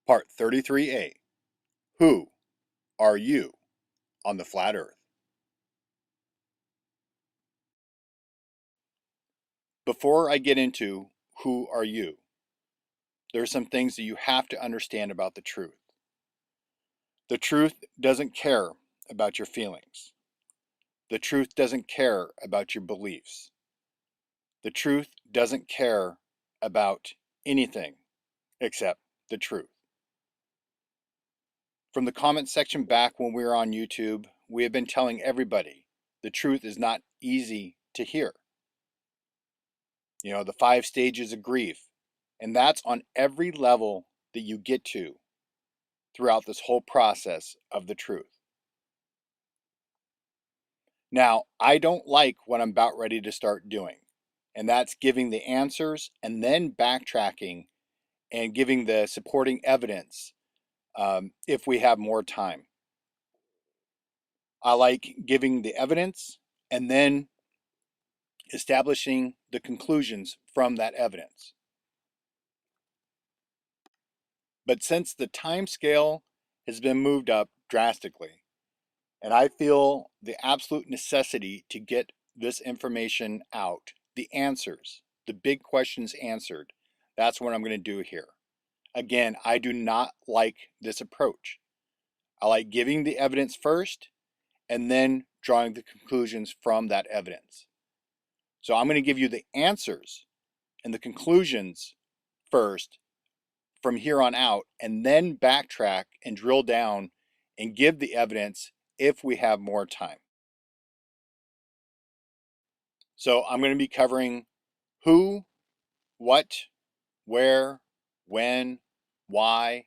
Part 33A. Who are you on the flat earth? Before I get into who are you, there are some things that you have to understand about the truth. The truth doesn't care about your feelings. The truth doesn't care about your beliefs. The truth doesn't care about anything except the truth. From the comment section back when we were on YouTube, we have been telling everybody the truth is not easy to hear. The 5 stages of grief. And that's on every level that you get to throughout this whole process of the truth. Now, I don't like what I'm about ready to start doing, and that's giving the answers and then backtracking and giving the supporting evidence if we have more time. I like giving the evidence and then establishing the conclusions from that evidence. But since the time scale has been moved up drastically, and I feel the absolute necessity to get this information out, the answers, the big questions answered, that's what I'm going to do here. Again, I do not like this approach. I like giving the evidence first and then drawing the conclusions from that evidence. So I'm going to give you the answers and the conclusions first from here on out, and then backtrack and drill down and give the evidence if we have more time. So I'm going to be covering who, what, where, when, why,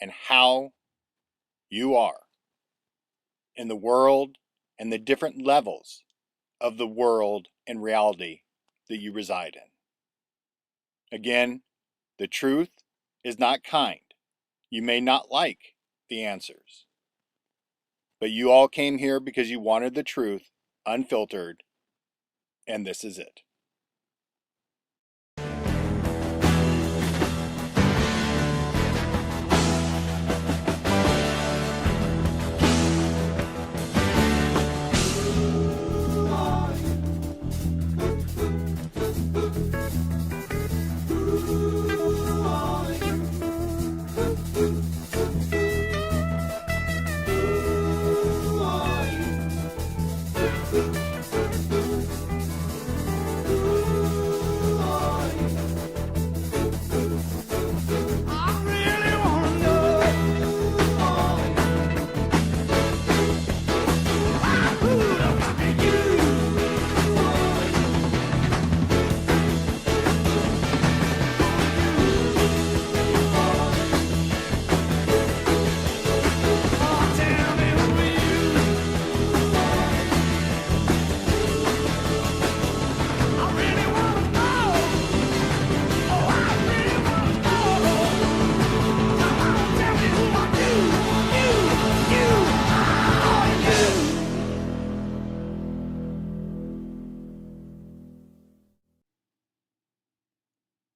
and how you are in the world and the different levels of the world and reality that you reside in. Again, the truth is not kind. You may not like the answers, but you all came here because you wanted the truth unfiltered, and this is it.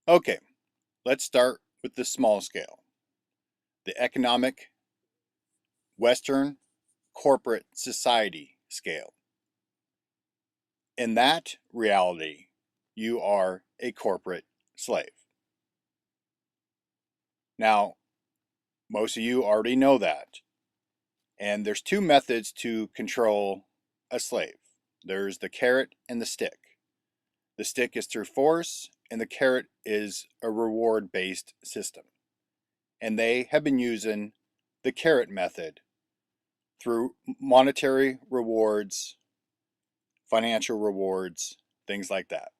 Okay, let's start with the small scale, the economic, Western, corporate society scale. In that reality, you are a corporate slave. Now, most of you already know that. And there's 2 methods to control a slave. There's the carrot and the stick. The stick is through force, and the carrot is a reward-based system. And they have been using the carrot method through monetary rewards, financial rewards, things like that.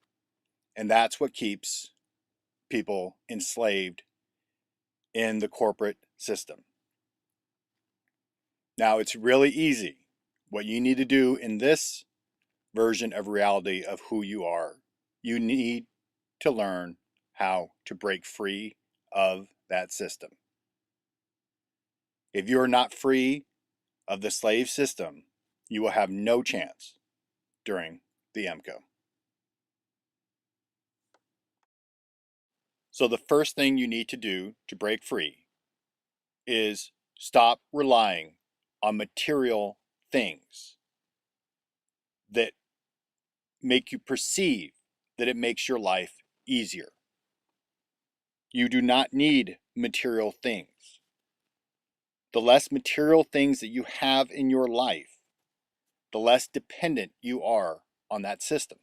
And that's what keeps people enslaved in the corporate system. Now, it's really easy. What you need to do in this version of reality of who you are, you need to learn how to break free of that system. If you are not free of the slave system, you will have no chance during the MCO. So the first thing you need to do to break free is stop relying on material things that make you perceive that it makes your life easier. You do not need material things. The less material things that you have in your life, the less dependent you are on that system.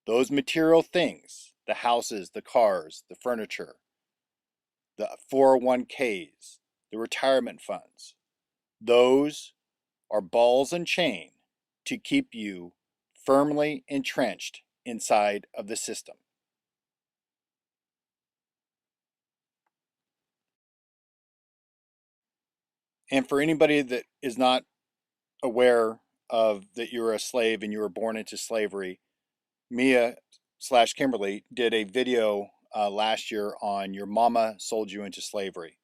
Those material things, the houses, the cars, the furniture, the 401ks, the retirement funds, those are balls and chain to keep you firmly entrenched inside of the system. And for anybody that is not aware of that you're a slave and you were born into slavery, Mia/Kimberly did a video last year on Your Mama Sold You Into Slavery.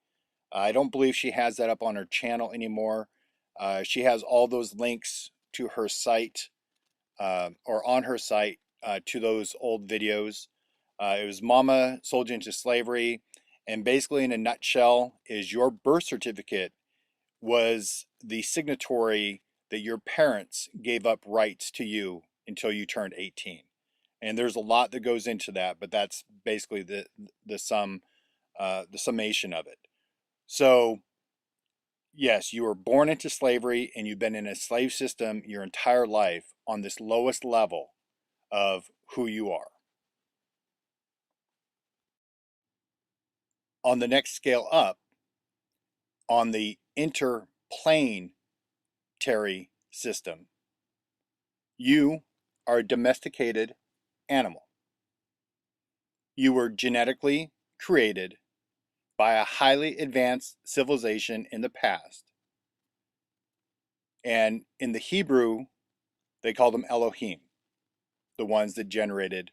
I don't believe she has that up on her channel anymore. She has all those links to her site or on her site to those old videos. It was Mama Sold You Into Slavery. And basically, in a nutshell, is your birth certificate was the signatory that your parents gave up rights to you until you turned 18. And there's a lot that goes into that, but that's basically the summation of it. So yes, you were born into slavery and you've been in a slave system your entire life on this lowest level of who you are. On the next scale up, on the interplanetary system, you are a domesticated animal. You were genetically created by a highly advanced civilization in the past. And in the Hebrew, they call them Elohim, the ones that generated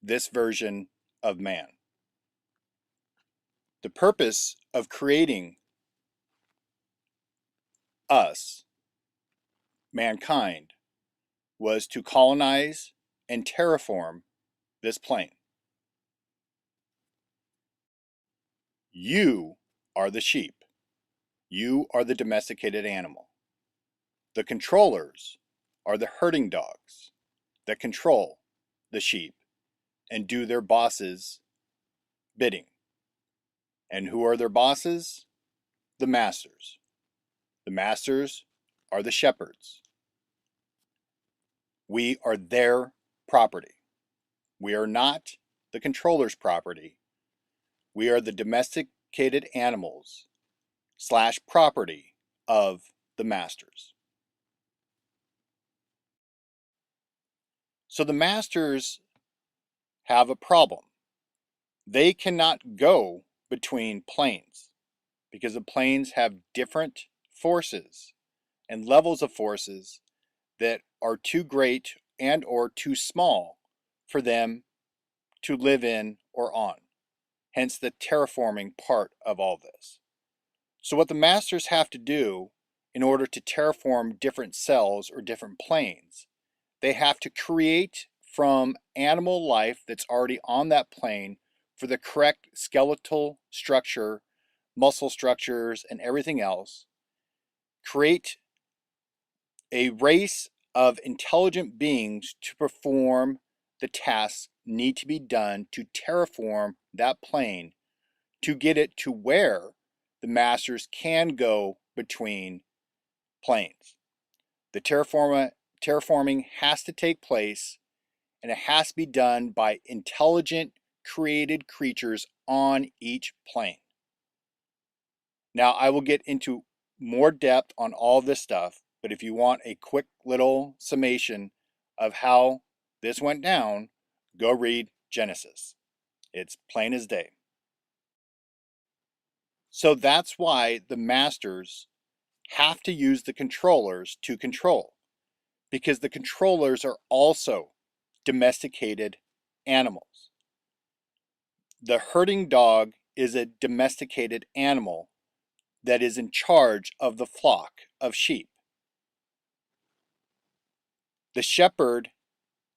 this version of man. The purpose of creating us, mankind, was to colonize and terraform this plane. You are the sheep. You are the domesticated animal. The controllers are the herding dogs that control the sheep and do their bosses' bidding. And who are their bosses? The masters. The masters are the shepherds. We are their property. We are not the controller's property. We are the domesticated animals / property of the masters. So the masters have a problem. They cannot go between planes because the planes have different forces and levels of forces that are too great and or too small for them to live in or on. Hence the terraforming part of all this. So what the masters have to do in order to terraform different cells or different planes, they have to create from animal life that's already on that plane for the correct skeletal structure, muscle structures, and everything else, create a race of intelligent beings to perform the tasks need to be done to terraform that plane to get it to where the masters can go between planes. The terraforming has to take place, and it has to be done by intelligent, created creatures on each plane. Now, I will get into more depth on all this stuff, but if you want a quick little summation of how this went down, go read Genesis. It's plain as day. So that's why the masters have to use the controllers to control, because the controllers are also domesticated animals. The herding dog is a domesticated animal that is in charge of the flock of sheep. The shepherd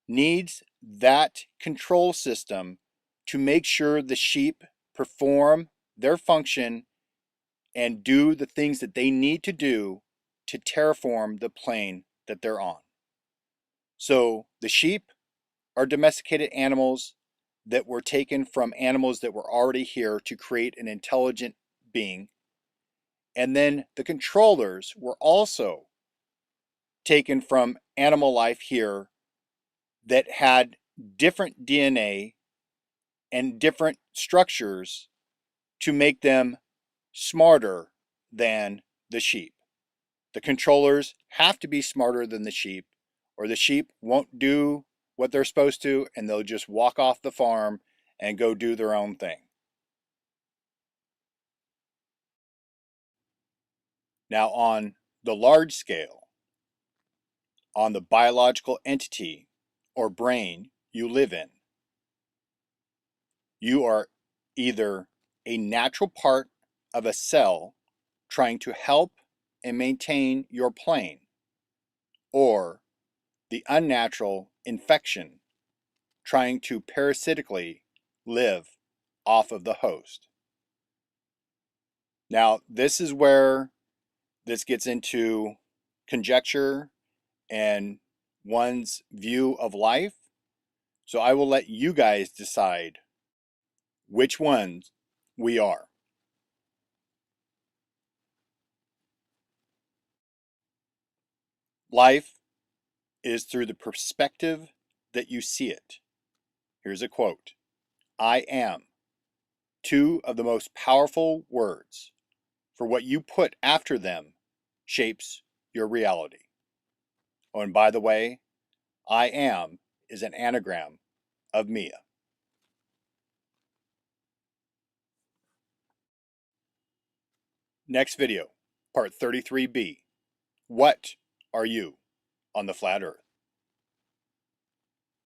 needs that control system to make sure the sheep perform their function and do the things that they need to do to terraform the plane that they're on. So the sheep are domesticated animals that were taken from animals that were already here to create an intelligent being. And then the controllers were also taken from animal life here that had different DNA and different structures to make them smarter than the sheep. The controllers have to be smarter than the sheep, or the sheep won't do what they're supposed to and they'll just walk off the farm and go do their own thing. Now, on the large scale, on the biological entity or brain you live in, you are either a natural part of a cell trying to help and maintain your plane, or the unnatural infection trying to parasitically live off of the host. Now, this is where this gets into conjecture and one's view of life. So I will let you guys decide which ones we are. Life is through the perspective that you see it. Here's a quote: I am, two of the most powerful words, for what you put after them shapes your reality. Oh, and by the way, I am is an anagram of Mia. Next video, part 33B. What are you on the flat earth?